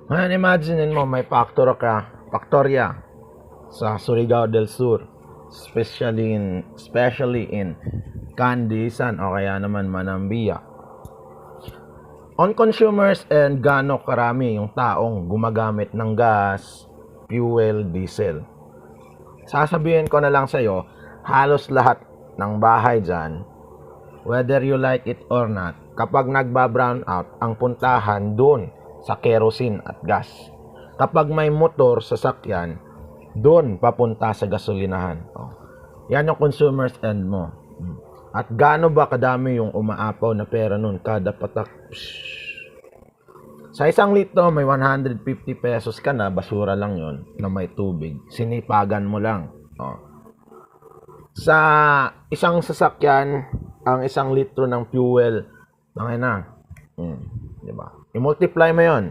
Ngayon, imagine mo may factoria sa Surigao del Sur, especially in Candisan o kaya naman Manambia. On consumers and gaano karami yung taong gumagamit ng gas, fuel, diesel. Sasabihin ko na lang sa'yo, halos lahat ng bahay dyan, whether you like it or not, kapag nagba-brown out, ang puntahan doon sa kerosene at gas. Kapag may motor sa sakyan, doon papunta sa gasolinahan. Yan yung consumers end mo. At gaano ba kadami yung umaapaw na pera nun kada patak? Sa isang litro, may 150 pesos ka na, basura lang yon na may tubig. Sinipagan mo lang. Sa isang sasakyan, ang isang litro ng fuel, diba? I-multiply mo yon.